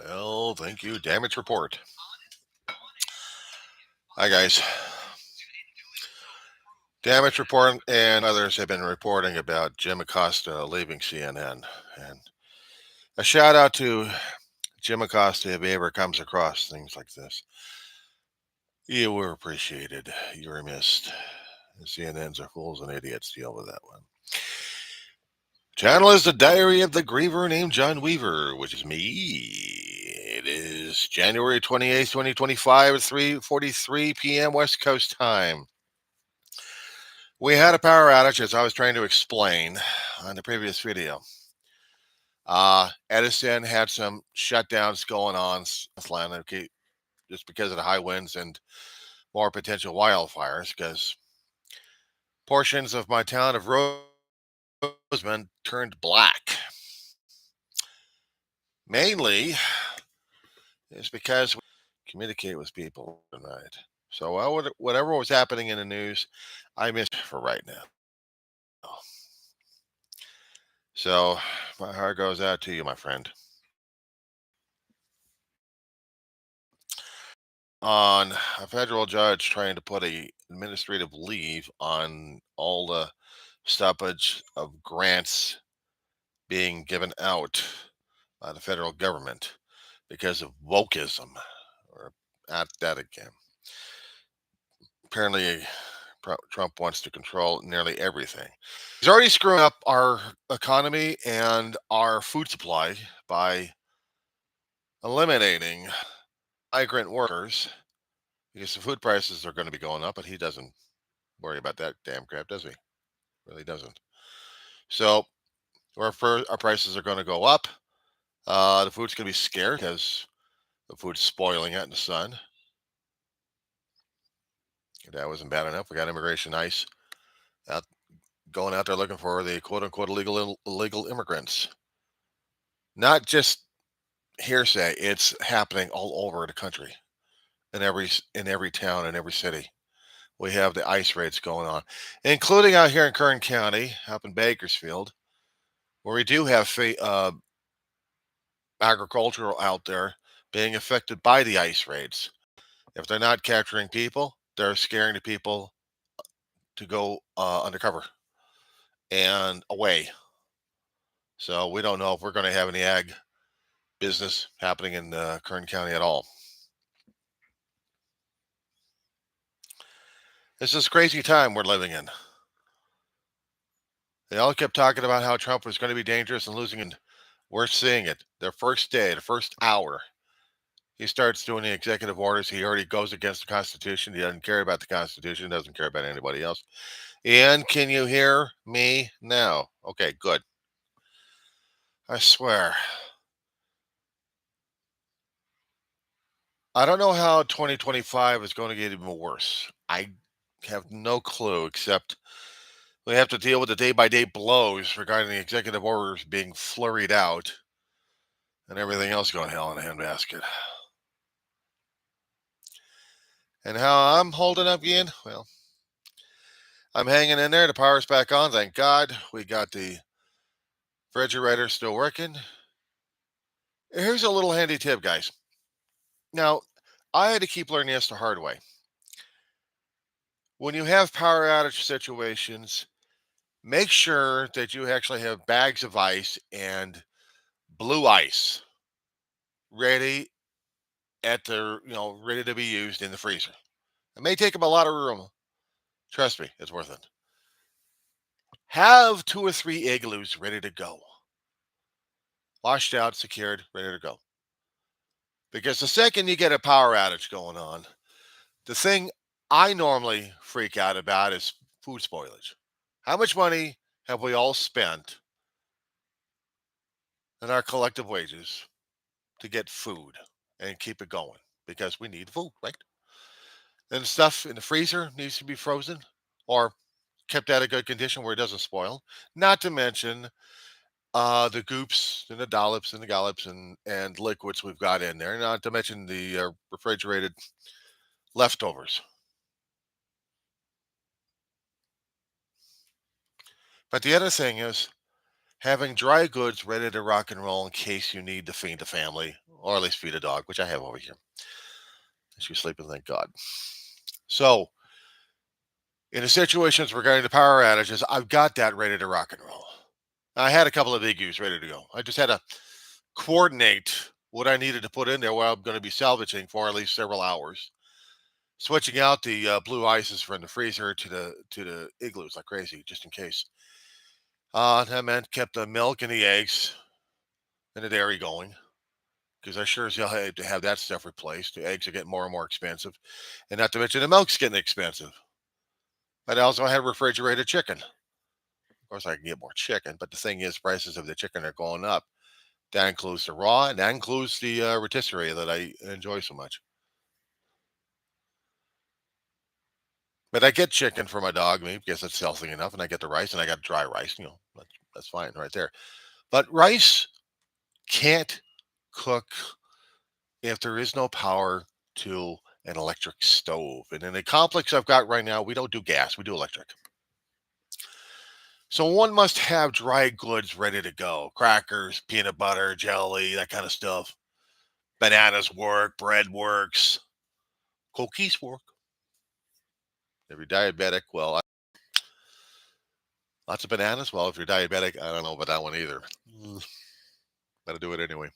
Well, thank you. Damage report. Hi, guys. Damage report and others have been reporting about Jim Acosta leaving CNN. And a shout out to Jim Acosta if he ever comes across things like this. You were appreciated. You were missed. CNNs are fools and idiots. Deal with that one. Channel is the diary of the griever named John Weaver, which is me. It is January 28th, 2025 at 3:43 p.m. West Coast time. We had a power outage, as I was trying to explain on the previous video. Edison had some shutdowns going on, just because of the high winds and more potential wildfires, because portions of my town of Roseman turned black. Mainly, it's because we communicate with people tonight. So whatever was happening in the news, I missed for right now. So my heart goes out to you, my friend. On a federal judge trying to put a administrative leave on all the stoppage of grants being given out by the federal government because of wokeism, or at that again. Apparently, Trump wants to control nearly everything. He's already screwing up our economy and our food supply by eliminating migrant workers because the food prices are going to be going up, but he doesn't worry about that damn crap, does he? Really doesn't. So our prices are going to go up. The food's going to be scarce because the food's spoiling out in the sun. That wasn't bad enough. We got immigration ICE out, going out there looking for the quote unquote illegal immigrants. Not just hearsay; it's happening all over the country, in every town, in every city. We have the ICE raids going on, including out here in Kern County, up in Bakersfield, where we do have agricultural out there being affected by the ICE raids. If they're not capturing people, they're scaring the people to go undercover and away. So we don't know if we're going to have any ag business happening in Kern County at all. It's this crazy time we're living in. They all kept talking about how Trump was going to be dangerous and losing, and we're seeing it. The first day, the first hour, he starts doing the executive orders. He already goes against the Constitution. He doesn't care about the Constitution. Doesn't care about anybody else. And can you hear me now? Okay, good. I swear. I don't know how 2025 is going to get even worse. I have no clue, except we have to deal with the day-by-day blows regarding the executive orders being flurried out and everything else going hell in a handbasket. And how I'm holding up, Ian? Well, I'm hanging in there. The power's back on. Thank God. We got the refrigerator still working. Here's a little handy tip, guys. Now, I had to keep learning this the hard way. When you have power outage situations, make sure that you actually have bags of ice and blue ice ready ready to be used in the freezer. It may take up a lot of room. Trust me, it's worth it. Have 2 or 3 igloos ready to go. Washed out, secured, ready to go. Because the second you get a power outage going on, the thing I normally freak out about is food spoilage. How much money have we all spent in our collective wages to get food and keep it going? Because we need food, right? And stuff in the freezer needs to be frozen or kept at a good condition where it doesn't spoil. Not to mention the goops and the dollops and the gallops and liquids we've got in there. Not to mention the refrigerated leftovers. But the other thing is, having dry goods ready to rock and roll in case you need to feed the family, or at least feed a dog, which I have over here. She's sleeping, thank God. So, in the situations regarding the power outages, I've got that ready to rock and roll. I had a couple of igloos ready to go. I just had to coordinate what I needed to put in there while I'm going to be salvaging for at least several hours. Switching out the blue ices from the freezer to the igloos like crazy, just in case. That meant kept the milk and the eggs and the dairy going because I sure as hell had to have that stuff replaced. The eggs are getting more and more expensive, and not to mention the milk's getting expensive. But I also had refrigerated chicken. Of course, I can get more chicken, but the thing is, prices of the chicken are going up. That includes the raw, and that includes the rotisserie that I enjoy so much. But I get chicken for my dog meat because it's healthy enough, and I get the rice, and I got dry rice. That's fine right there. But rice can't cook if there is no power to an electric stove. And in the complex I've got right now, we don't do gas, we do electric. So one must have dry goods ready to go: crackers, peanut butter, jelly, that kind of stuff. Bananas work, bread works, cookies work. If you're diabetic, well, lots of bananas. Well, if you're diabetic, I don't know about that one either. Gotta do it anyway.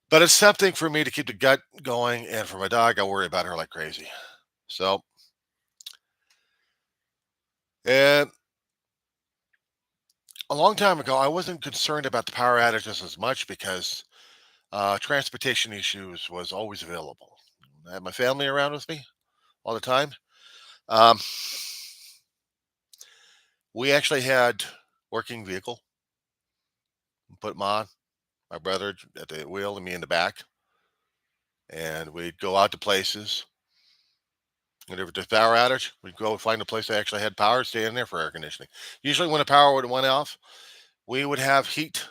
But it's something for me to keep the gut going, and for my dog, I worry about her like crazy. So, and a long time ago, I wasn't concerned about the power outages as much because transportation issues was always available. I had my family around with me all the time. Um, we actually had working vehicle. Put them on. My brother at the wheel and me in the back, and we'd go out to places. And if there's a power outage, we'd go find a place that actually had power, stay in there for air conditioning. Usually, when the power would went off, we would have heat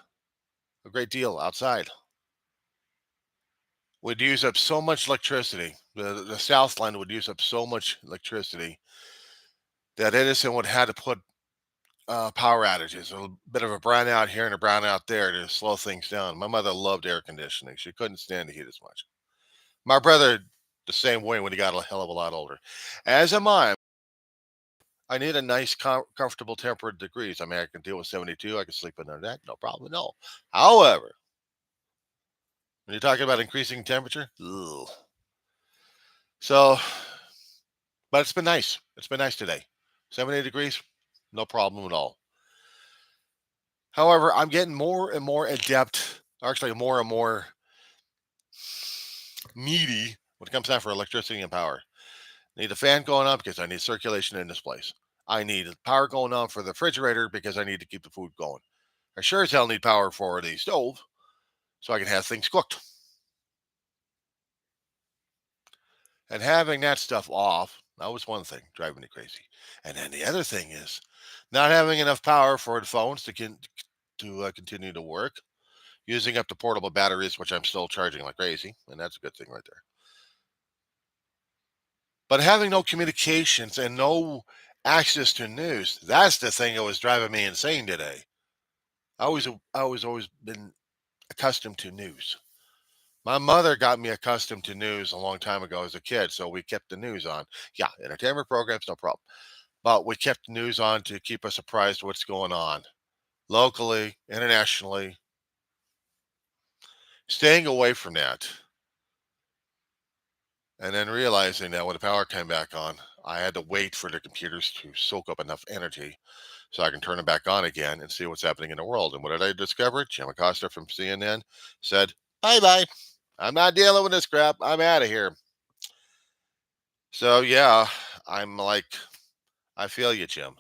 a great deal outside. Would use up so much electricity. The Southland would use up so much electricity that Edison would have to put power outages, a bit of a brownout here and a brownout there to slow things down. My mother loved air conditioning. She couldn't stand the heat as much. My brother, the same way when he got a hell of a lot older. As am I. I need a nice, comfortable temperate degrees. I mean, I can deal with 72. I can sleep under that. No problem. No. However, when you're talking about increasing temperature, ugh. So, but it's been nice. It's been nice today. 70 degrees, no problem at all. However, I'm getting more and more adept, actually more and more needy when it comes time for electricity and power. I need a fan going on because I need circulation in this place. I need power going on for the refrigerator because I need to keep the food going. I sure as hell need power for the stove so I can have things cooked. And having that stuff off, that was one thing driving me crazy. And then the other thing is not having enough power for the phones to continue to work, using up the portable batteries, which I'm still charging like crazy. And that's a good thing right there. But having no communications and no access to news, that's the thing that was driving me insane today. I was always been accustomed to news. My mother got me accustomed to news a long time ago as a kid, so we kept the news on. Yeah, entertainment programs, no problem. But we kept the news on to keep us apprised of what's going on locally, internationally. Staying away from that, and then realizing that when the power came back on, I had to wait for the computers to soak up enough energy so I can turn them back on again and see what's happening in the world. And what did I discover? Jim Acosta from CNN said, "Bye bye. I'm not dealing with this crap. I'm out of here." So yeah, I'm like, I feel you, Jim.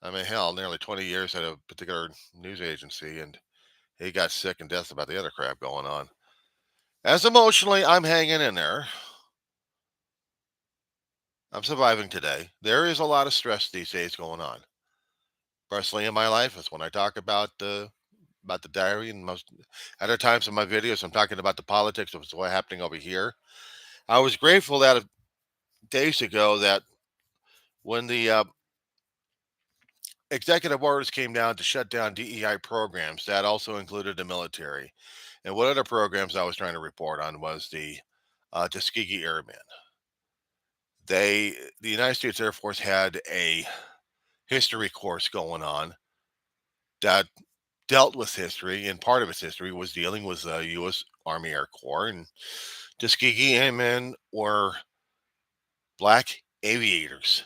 I mean, hell, nearly 20 years at a particular news agency, and he got sick and death about the other crap going on. As emotionally, I'm hanging in there. I'm surviving today. There is a lot of stress these days going on. Personally, in my life, is when I talk about the diary, and most other times in my videos, I'm talking about the politics of what's happening over here. I was grateful that days ago that when the executive orders came down to shut down DEI programs. That also included the military. And one of the programs I was trying to report on was the Tuskegee Airmen. The United States Air Force had a history course going on that dealt with history, and part of its history was dealing with the U.S. Army Air Corps. And Tuskegee Airmen were black aviators.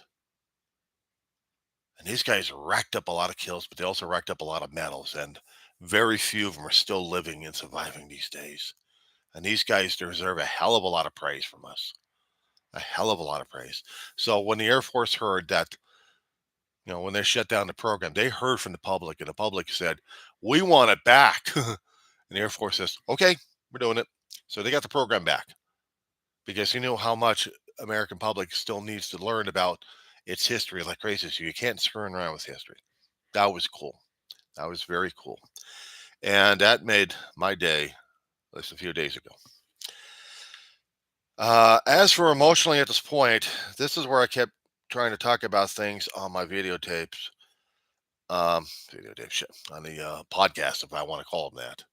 And these guys racked up a lot of kills, but they also racked up a lot of medals. And very few of them are still living and surviving these days. And these guys deserve a hell of a lot of praise from us. A hell of a lot of praise. So when the Air Force heard that, when they shut down the program, they heard from the public, and the public said, "We want it back." And the Air Force says, "Okay, we're doing it." So they got the program back because you know how much American public still needs to learn about its history like crazy. So you can't screw around with history. That was cool. That was very cool. And that made my day just a few days ago. As for emotionally at this point, this is where I kept trying to talk about things on my videotapes, videotape shit, on the podcast, if I want to call them that.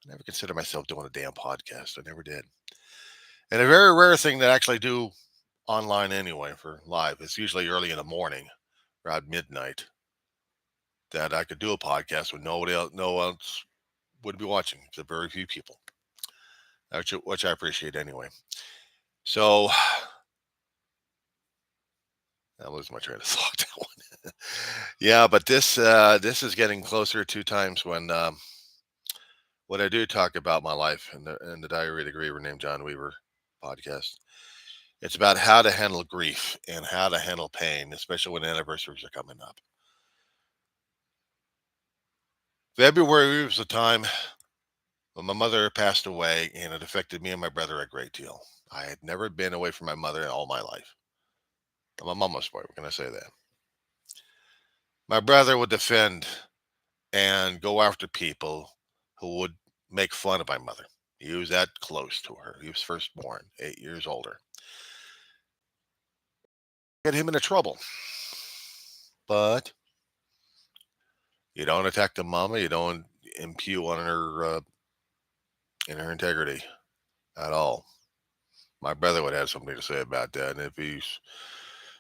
I never considered myself doing a damn podcast. I never did. And a very rare thing that I actually do online anyway for live. It's usually early in the morning, around midnight, that I could do a podcast with nobody else, no one else would be watching, except very few people, which I appreciate anyway. So I lose my train of thought. That one. Yeah, but this is getting closer to times when I do talk about my life in the Diary of the Griever named John Weaver podcast. It's about how to handle grief and how to handle pain, especially when anniversaries are coming up. February was the time when my mother passed away, and it affected me and my brother a great deal. I had never been away from my mother in all my life. I'm a mama's boy. What can I say that? My brother would defend and go after people who would make fun of my mother. He was that close to her. He was firstborn, 8 years older. Get him into trouble. But you don't attack the mama. You don't impugn on her in her integrity at all. My brother would have something to say about that, and if he's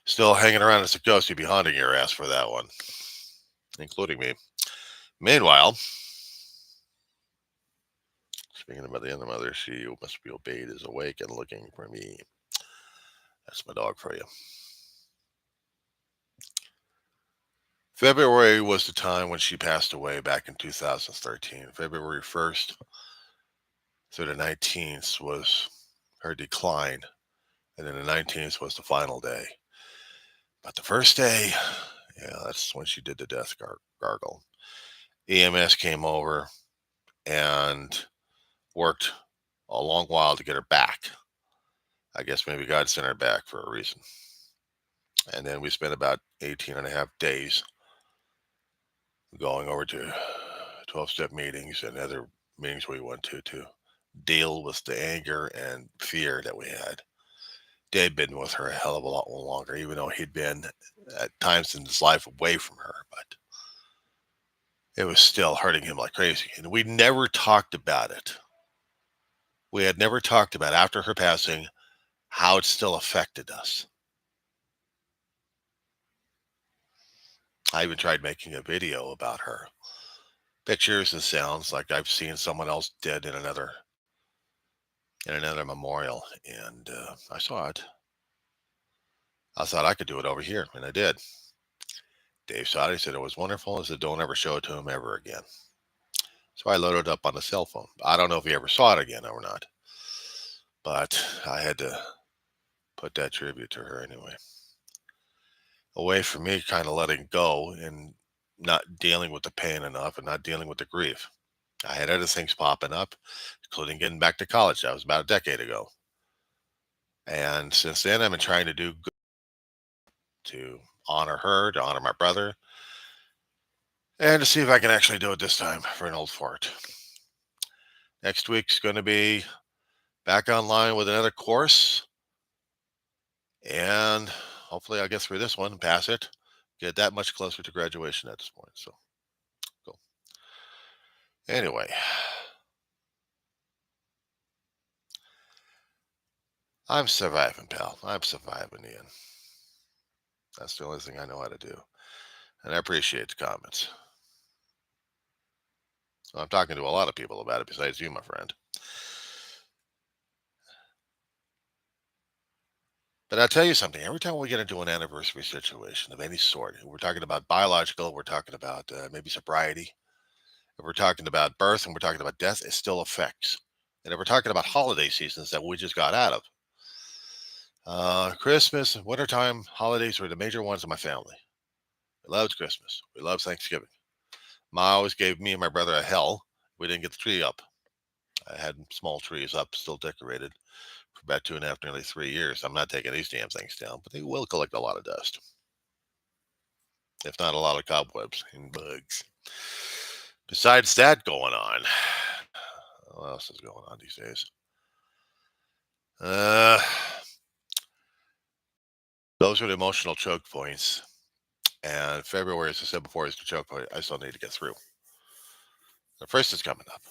still hanging around as a ghost, he'd be haunting your ass for that one, including me. Meanwhile, speaking about the other mother, she who must be obeyed is awake and looking for me. That's my dog for you. February was the time when she passed away back in 2013. February 1st through the 19th was her decline, and then the 19th was the final day. But the first day, yeah, that's when she did the death gargle. EMS came over and worked a long while to get her back. I guess maybe God sent her back for a reason. And then we spent about 18 and a half days going over to 12-step meetings and other meetings we went to deal with the anger and fear that we had. Dave been with her a hell of a lot longer, even though he'd been at times in his life away from her, but it was still hurting him like crazy. And we never talked about it. We had never talked about after her passing how it still affected us. I even tried making a video about her, pictures and sounds like I've seen someone else dead in another memorial, and I saw it. I thought I could do it over here, and I did. Dave saw it. He said it was wonderful. I said, "Don't ever show it to him ever again." So I loaded it up on the cell phone. I don't know if he ever saw it again or not, but I had to put that tribute to her anyway. A way for me kind of letting go and not dealing with the pain enough and not dealing with the grief. I had other things popping up, including getting back to college. That was about a decade ago. And since then, I've been trying to do good to honor her, to honor my brother, and to see if I can actually do it this time for an old fart. Next week's going to be back online with another course. And hopefully I'll get through this one, pass it, get that much closer to graduation at this point. So cool. Anyway, I'm surviving, pal. I'm surviving, Ian. That's the only thing I know how to do. And I appreciate the comments. I'm talking to a lot of people about it besides you, my friend. But I'll tell you something. Every time we get into an anniversary situation of any sort, we're talking about biological, we're talking about maybe sobriety, if we're talking about birth and we're talking about death, it still affects. And if we're talking about holiday seasons that we just got out of, Christmas, wintertime, holidays were the major ones in my family. We loved Christmas. We loved Thanksgiving. Ma always gave me and my brother a hell. We didn't get the tree up. I had small trees up, still decorated for about 2.5, nearly 3 years. I'm not taking these damn things down, but they will collect a lot of dust, if not a lot of cobwebs and bugs. Besides that going on, what else is going on these days? Uh, those are the emotional choke points. And February, as I said before, is the choke point I still need to get through. The first is coming up.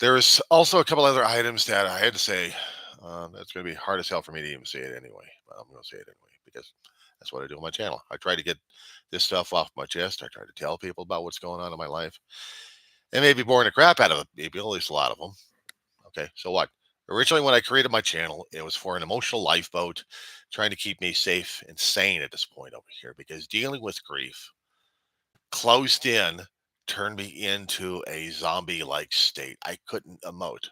There's also a couple other items that I had to say. It's going to be hard as hell for me to even say it anyway, but I'm going to say it anyway because that's what I do on my channel. I try to get this stuff off my chest. I try to tell people about what's going on in my life. It may be boring the crap out of people, at least a lot of them. Okay, so what? Originally, when I created my channel, it was for an emotional lifeboat, trying to keep me safe and sane at this point over here because dealing with grief closed in turned me into a zombie like state. I couldn't emote.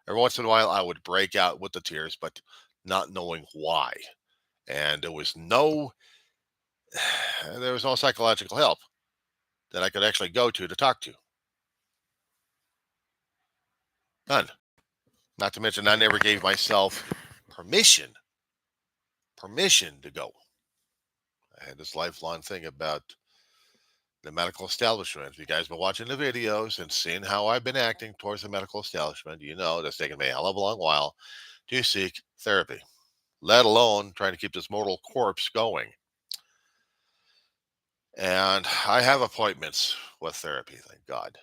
Every once in a while, I would break out with the tears, but not knowing why. And there was no psychological help that I could actually go to talk to. None. Not to mention, I never gave myself permission to go. I had this lifelong thing about the medical establishment. If you guys been watching the videos and seeing how I've been acting towards the medical establishment, you know that's taken me a hell of a long while to seek therapy, let alone trying to keep this mortal corpse going. And I have appointments with therapy, thank God.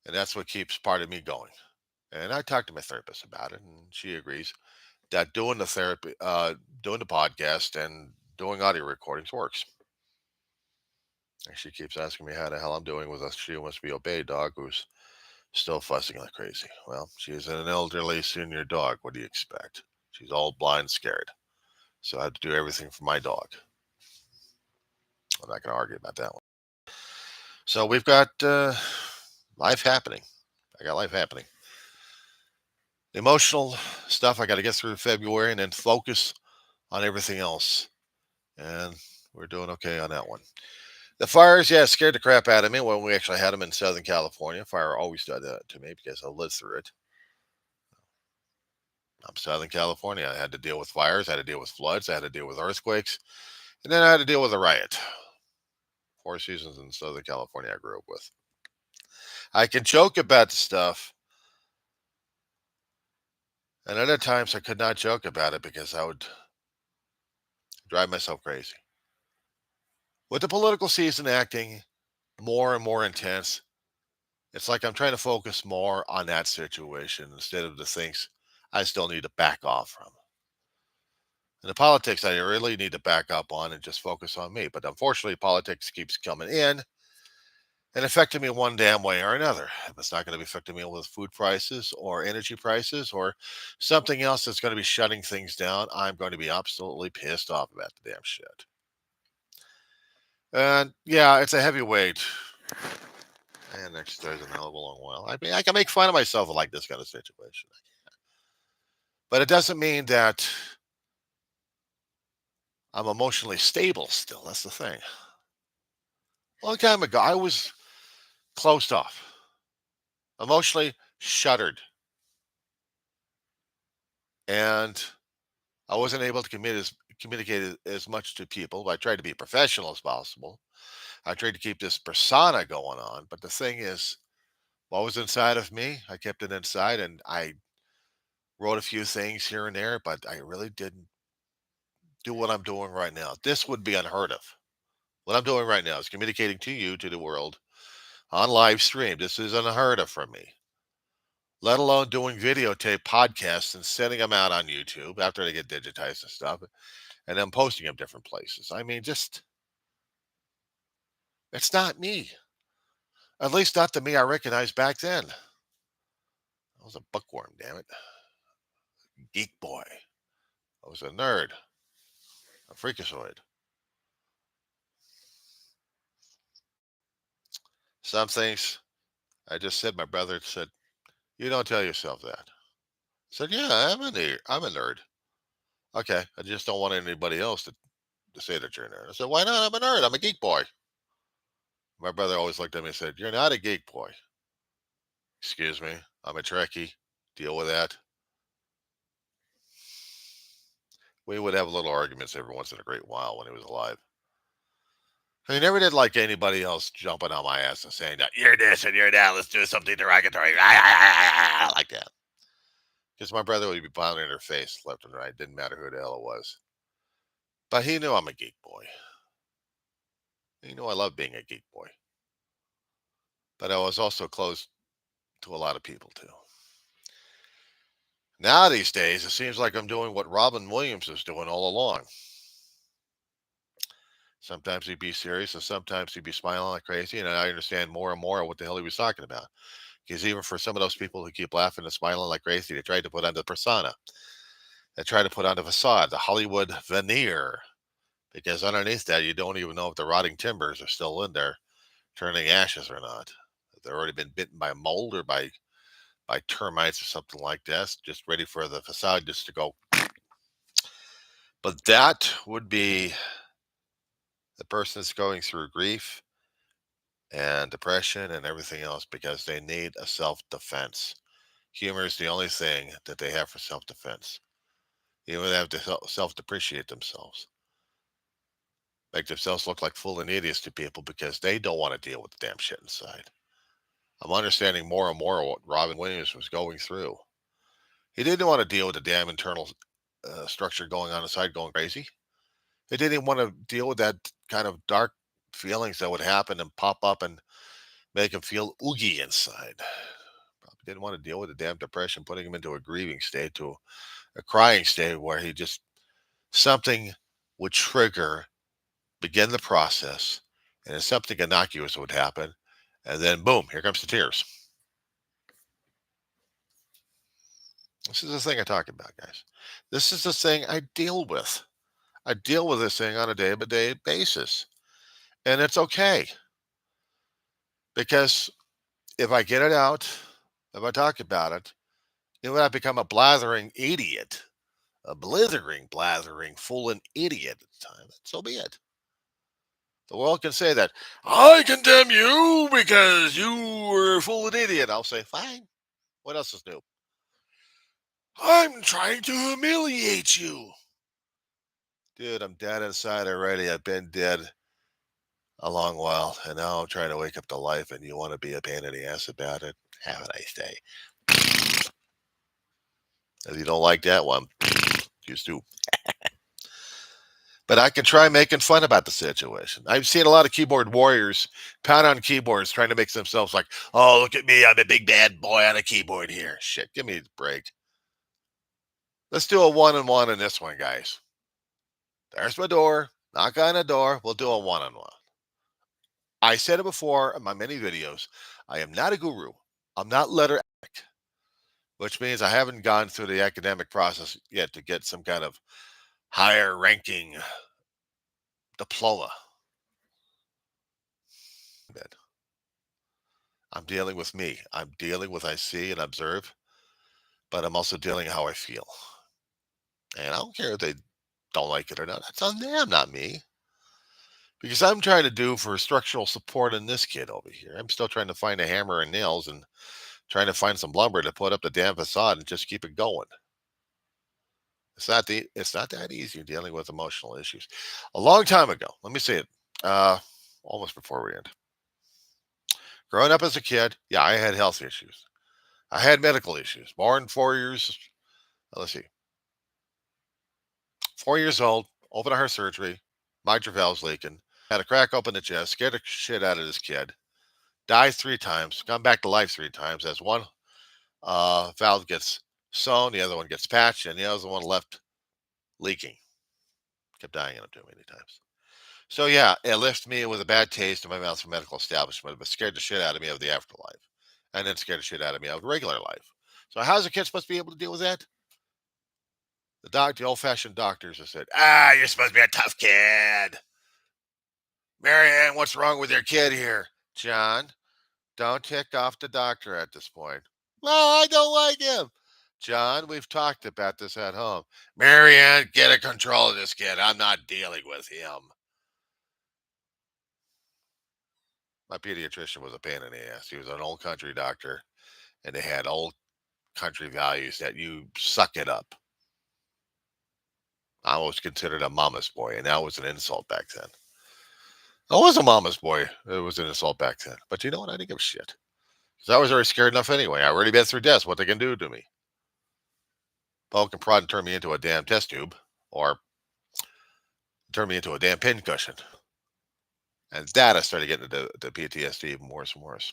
And that's what keeps part of me going. And I talked to my therapist about it, and she agrees that doing the therapy, doing the podcast, and doing audio recordings works. And she keeps asking me how the hell I'm doing with a she wants to be obeyed dog who's still fussing like crazy. Well, she's an elderly senior dog. What do you expect? She's all blind, scared. So I have to do everything for my dog. I'm not going to argue about that one. So we've got life happening. I got life happening. The emotional stuff I got to get through February and then focus on everything else. And we're doing okay on that one. The fires, yeah, scared the crap out of me when we actually had them in Southern California. Fire always did that to me because I lived through it. I'm Southern California. I had to deal with fires. I had to deal with floods. I had to deal with earthquakes. And then I had to deal with a riot. 4 seasons in Southern California I grew up with. I can joke about the stuff. And other times I could not joke about it because I would drive myself crazy. With the political season acting more and more intense, it's like I'm trying to focus more on that situation instead of the things I still need to back off from. And the politics I really need to back up on and just focus on me. But unfortunately, politics keeps coming in and affecting me one damn way or another. If it's not going to be affecting me with food prices or energy prices or something else that's going to be shutting things down, I'm going to be absolutely pissed off about the damn shit. And yeah, it's a heavy weight. And next there's a hell of a long while. I mean, I can make fun of myself like this kind of situation, but it doesn't mean that I'm emotionally stable still. That's the thing. A long time ago, I was closed off, emotionally shuttered, and I wasn't able to communicate as much to people. I tried to be professional as possible. I tried to keep this persona going on, but the thing is, what was inside of me, I kept it inside, and I wrote a few things here and there, but I really didn't do what I'm doing right now. This would be unheard of. What I'm doing right now is communicating to you, to the world, on live stream. This is unheard of for me, let alone doing videotape podcasts and sending them out on YouTube after they get digitized and stuff, and then posting them different places. I mean, just, it's not me. At least not the me I recognized back then. I was a bookworm, damn it. Geek boy. I was a nerd, a freakazoid. Some things I just said, my brother said, you don't tell yourself that. I said, yeah, I'm a nerd. I'm a nerd. Okay, I just don't want anybody else to say that you're a nerd. I said, why not? I'm a nerd. I'm a geek boy. My brother always looked at me and said, you're not a geek boy. Excuse me. I'm a Trekkie. Deal with that. We would have little arguments every once in a great while when he was alive. He never did like anybody else jumping on my ass and saying that you're this and you're that. Let's do something derogatory like that. Because my brother would be pounding in her face left and right. Didn't matter who the hell it was. But he knew I'm a geek boy. He knew I love being a geek boy. But I was also close to a lot of people too. Now these days, it seems like I'm doing what Robin Williams was doing all along. Sometimes he'd be serious and sometimes he'd be smiling like crazy. And I understand more and more what the hell he was talking about. Because even for some of those people who keep laughing and smiling like crazy, they tried to put on the persona. They try to put on the facade, the Hollywood veneer. Because underneath that, you don't even know if the rotting timbers are still in there, turning ashes or not. If they've already been bitten by mold or by termites or something like that, just ready for the facade just to go. But that would be the person that's going through grief and depression and everything else because they need a self-defense. Humor is the only thing that they have for self-defense. Even they have to self-depreciate themselves, make themselves look like fool and idiots to people because they don't want to deal with the damn shit inside. I'm understanding more and more what Robin Williams was going through. He didn't want to deal with the damn internal structure going on inside, going crazy. He didn't even want to deal with that kind of dark feelings that would happen and pop up and make him feel oogie inside. Probably didn't want to deal with the damn depression, putting him into a grieving state, to a crying state where he just, something would trigger, begin the process, and then something innocuous would happen, and then boom, here comes the tears. This is the thing I talk about, guys. This is the thing I deal with. I deal with this thing on a day by day basis. And it's okay because if I get it out, if I talk about it, then I become a blathering idiot, a blithering, blathering fool and idiot at the time. So be it. The world can say that I condemn you because you were a fool and idiot. I'll say, fine. What else is new? I'm trying to humiliate you. Dude, I'm dead inside already. I've been dead a long while, and now I'm trying to wake up to life, and you want to be a pain in the ass about it? Have a nice day. If you don't like that one, you do. But I can try making fun about the situation. I've seen a lot of keyboard warriors pound on keyboards trying to make themselves like, oh, look at me. I'm a big bad boy on a keyboard here. Shit, give me a break. Let's do a one-on-one in this one, guys. There's my door. Knock on the door. We'll do a one-on-one. I said it before in my many videos. I am not a guru. I'm not letter, which means I haven't gone through the academic process yet to get some kind of higher ranking diploma. I'm dealing with me. I'm dealing with I see and observe, but I'm also dealing how I feel. And I don't care if they don't like it or not. That's on them, not me. Because I'm trying to do for structural support in this kid over here. I'm still trying to find a hammer and nails and trying to find some lumber to put up the damn facade and just keep it going. It's not that easy dealing with emotional issues. A long time ago, let me say it, almost before we end. Growing up as a kid, yeah, I had health issues. I had medical issues. Born 4 years, let's see, 4 years old. Open heart surgery. Mitral valve's leaking. Had a crack open the chest. Scared the shit out of this kid. Dies 3 times. Come back to life 3 times. As one valve gets sewn, the other one gets patched, and the other one left leaking. Kept dying in it too many times. So yeah, it left me with a bad taste in my mouth from medical establishment, but scared the shit out of me of the afterlife, and then scared the shit out of me of regular life. So how's a kid supposed to be able to deal with that? The old-fashioned doctors have said, you're supposed to be a tough kid. Marianne, what's wrong with your kid here? John, don't tick off the doctor at this point. Well, I don't like him. John, we've talked about this at home. Marianne, get a control of this kid. I'm not dealing with him. My pediatrician was a pain in the ass. He was an old country doctor, and they had old country values that you suck it up. I was considered a mama's boy, and that was an insult back then. I was a mama's boy. It was an insult back then. But you know what? I didn't give a shit. Because I was already scared enough anyway. I already been through death. What they can do to me. Poke and prod and turn me into a damn test tube. Or turn me into a damn pincushion. And that I started getting the PTSD even worse and worse.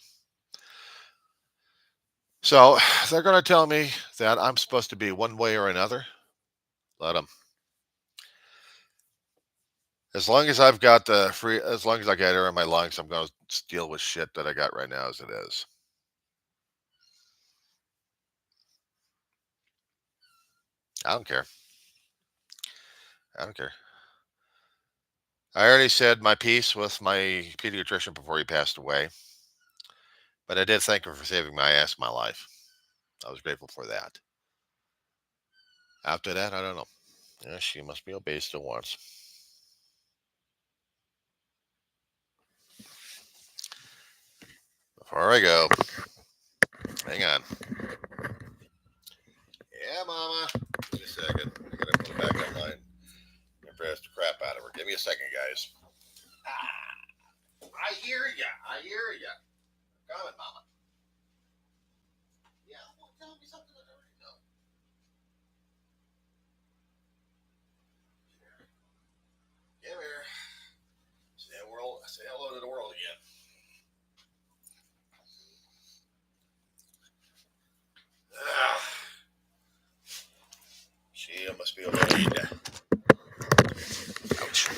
So they're going to tell me that I'm supposed to be one way or another. Let them. As long as I've got as long as I got air in my lungs, I'm going to deal with shit that I got right now as it is. I don't care. I don't care. I already said my piece with my pediatrician before he passed away, but I did thank him for saving my ass, my life. I was grateful for that. After that, I don't know. Yeah, she must be obeyed still once. Before I go, hang on. Yeah, Mama. Give me a second. I gotta put it back online. Impressed the crap out of her. Give me a second, guys. I hear ya. I hear ya. Coming, Mama. Yeah, well, tell me something I already know. Come here. Say hello to the world again. Ah, she must be obeyed. Ouch.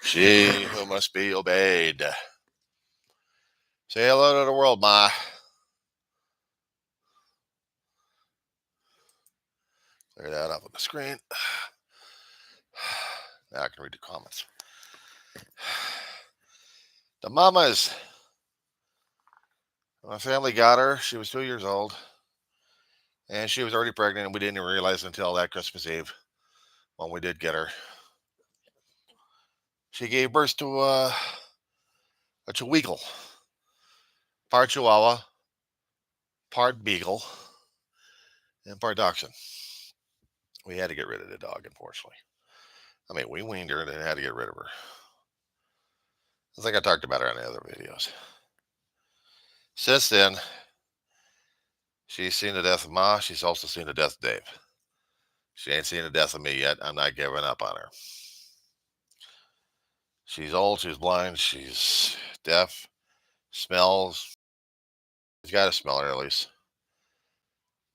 She who must be obeyed. Say hello to the world, Ma. Clear that up on the screen. Now I can read the comments. The mamas. My family got her. She was 2 years old. And she was already pregnant, and we didn't even realize until that Christmas Eve when we did get her. She gave birth to a Chiweagle. Part Chihuahua, part Beagle, and part Dachshund. We had to get rid of the dog, unfortunately. I mean, we weaned her and then had to get rid of her. I think I talked about her on the other videos. Since then, she's seen the death of Ma. She's also seen the death of Dave. She ain't seen the death of me yet. I'm not giving up on her. She's old. She's blind. She's deaf. Smells. She's got to smell her at least.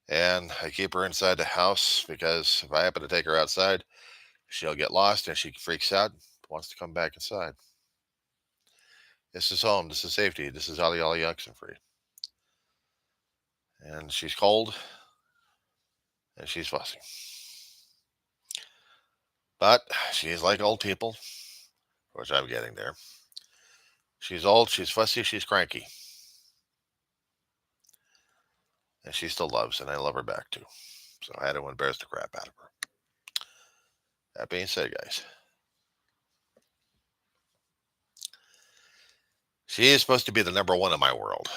And I keep her inside the house because if I happen to take her outside, she'll get lost and she freaks out, wants to come back inside. This is home. This is safety. This is Ollie Ollie Oxenfree. And she's cold and she's fussy. But she's like old people, which I'm getting there. She's old, she's fussy, she's cranky. And she still loves, and I love her back too. So I had to embarrass the crap out of her. That being said, guys, she is supposed to be the number one in my world.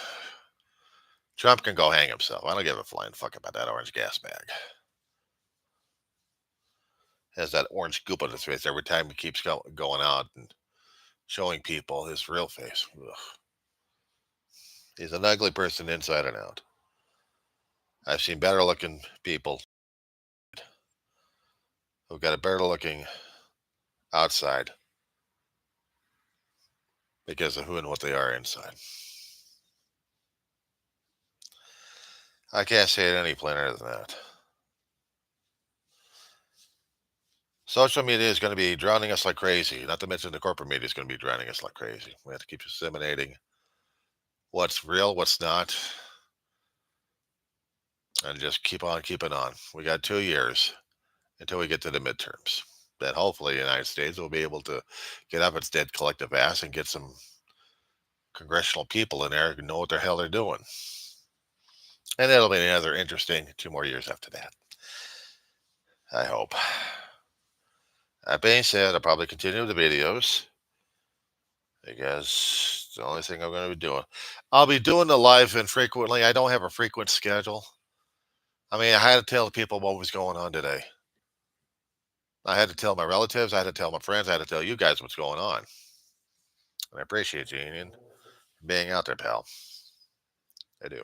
Trump can go hang himself. I don't give a flying fuck about that orange gas bag. Has that orange goop on his face every time he keeps going out and showing people his real face. Ugh. He's an ugly person inside and out. I've seen better looking people. who've got a better looking outside because of who and what they are inside. I can't say it any plainer than that. Social media is going to be drowning us like crazy. Not to mention the corporate media is going to be drowning us like crazy. We have to keep disseminating what's real, what's not, and just keep on keeping on. We got 2 years until we get to the midterms. Then hopefully the United States will be able to get up its dead collective ass and get some congressional people in there who know what the hell they're doing. And it'll be another interesting 2 more years after that. I hope. That being said, I'll probably continue the videos because it's the only thing I'm going to be doing. I'll be doing the live infrequently. I don't have a frequent schedule. I mean, I had to tell people what was going on today. I had to tell my relatives. I had to tell my friends. I had to tell you guys what's going on. And I appreciate you, Union, being out there, pal. I do.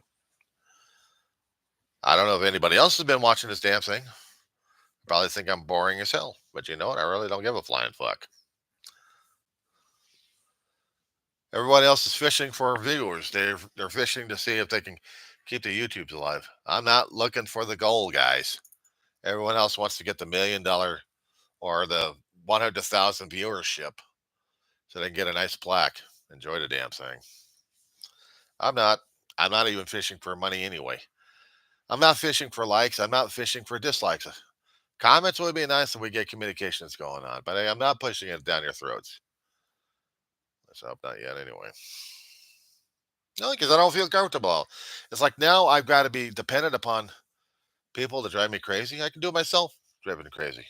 I don't know if anybody else has been watching this damn thing. Probably think I'm boring as hell. But you know what? I really don't give a flying fuck. Everybody else is fishing for viewers. They're fishing to see if they can keep the YouTubes alive. I'm not looking for the gold, guys. Everyone else wants to get the $1,000,000 or the 100,000 viewership so they can get a nice plaque. Enjoy the damn thing. I'm not. I'm not even fishing for money anyway. I'm not fishing for likes. I'm not fishing for dislikes. Comments would be nice if we get communications going on, but I'm not pushing it down your throats. Let's hope not yet, anyway. No, because I don't feel comfortable. It's like now I've got to be dependent upon people to drive me crazy. I can do it myself, driving me crazy.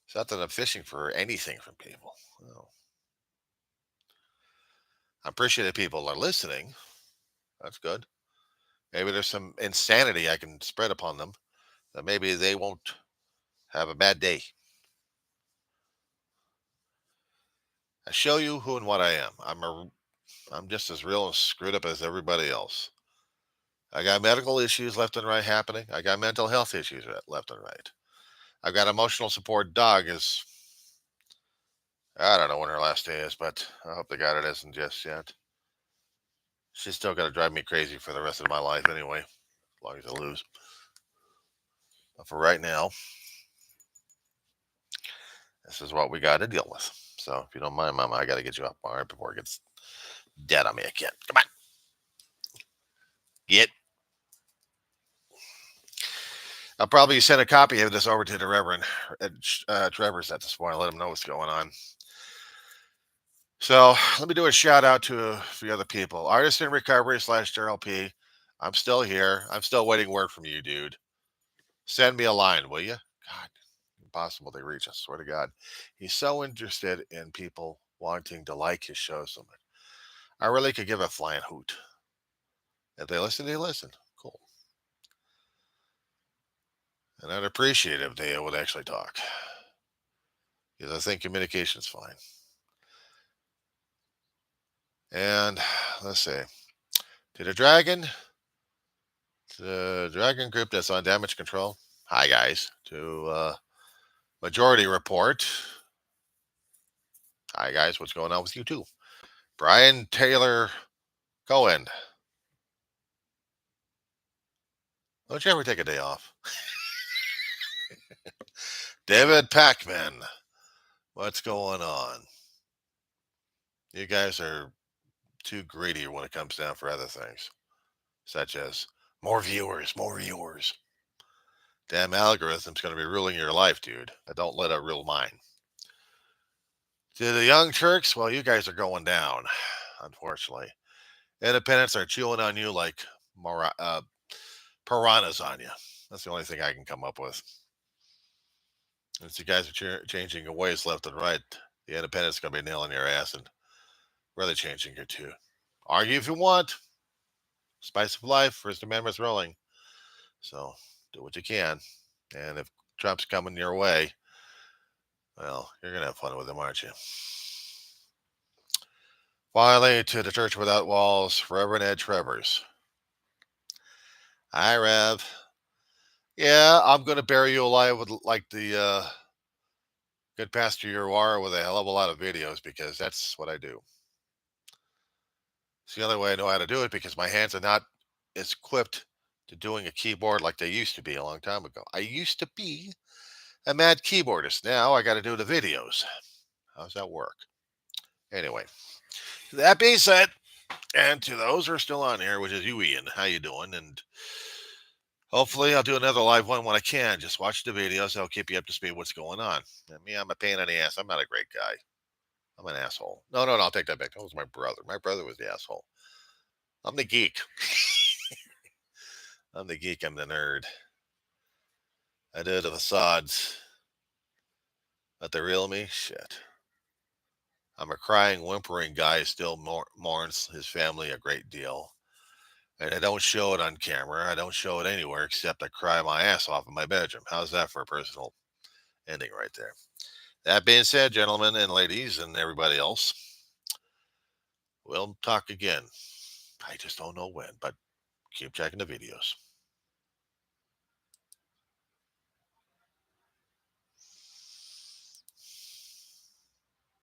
It's not that I'm fishing for anything from people. No. I appreciate that people are listening. That's good. Maybe there's some insanity I can spread upon them that maybe they won't have a bad day. I show you who and what I am. I'm just as real and screwed up as everybody else. I got medical issues left and right happening. I got mental health issues left and right. I got emotional support. Dog is, I don't know when her last day is, but I hope the God it isn't just yet. She's still going to drive me crazy for the rest of my life anyway, as long as I lose. But for right now, this is what we got to deal with. So if you don't mind, Mama, I got to get you up all right before it gets dead on me again. Come on. Get. I'll probably send a copy of this over to the Reverend Trevor's at this point. Let him know what's going on. So let me do a shout out to a few other people. Artist in Recovery / Daryl P. I'm still here. I'm still waiting word from you, dude. Send me a line, will you? God, impossible to reach. I swear to God. He's so interested in people wanting to like his show so much. I really could give a flying hoot. If they listen, they listen. Cool. And I'd appreciate it if they would actually talk. Because I think communication's fine. And let's see. To the Dragon group that's on damage control. Hi, guys. To Majority Report. Hi, guys. What's going on with you, too? Brian Taylor Cohen. Don't you ever take a day off? David Packman. What's going on? You guys are too greedy when it comes down for other things, such as more viewers, more viewers. Damn algorithm's going to be ruling your life, dude. I don't let it rule mine. To the Young Turks, well, you guys are going down, unfortunately. Independents are chewing on you like piranhas on you. That's the only thing I can come up with. As you guys are changing your ways left and right, the independents going to be nailing your ass and really changing your too. Argue if you want. Spice of life, First Amendment's rolling. So do what you can. And if Trump's coming your way, well, you're going to have fun with him, aren't you? Finally, to the Church Without Walls, Reverend Ed Trevors. Hi, Rev. Yeah, I'm gonna bury you alive with like the good pastor you are with a hell of a lot of videos because that's what I do. It's the only way I know how to do it because my hands are not as equipped to doing a keyboard like they used to be a long time ago. I used to be a mad keyboardist. Now I got to do the videos. How's that work? Anyway, that being said, and to those who are still on here, which is you, Ian, how you doing? And hopefully I'll do another live one when I can. Just watch the videos. I'll keep you up to speed what's going on. And me, I'm a pain in the ass. I'm not a great guy. I'm an asshole. No, no, no. I'll take that back. That was my brother. My brother was the asshole. I'm the geek. I'm the geek. I'm the nerd. I did the facades. But the real me, shit. I'm a crying, whimpering guy who still mourns his family a great deal. And I don't show it on camera. I don't show it anywhere except I cry my ass off in my bedroom. How's that for a personal ending right there? That being said, gentlemen and ladies and everybody else, we'll talk again. I just don't know when, but keep checking the videos.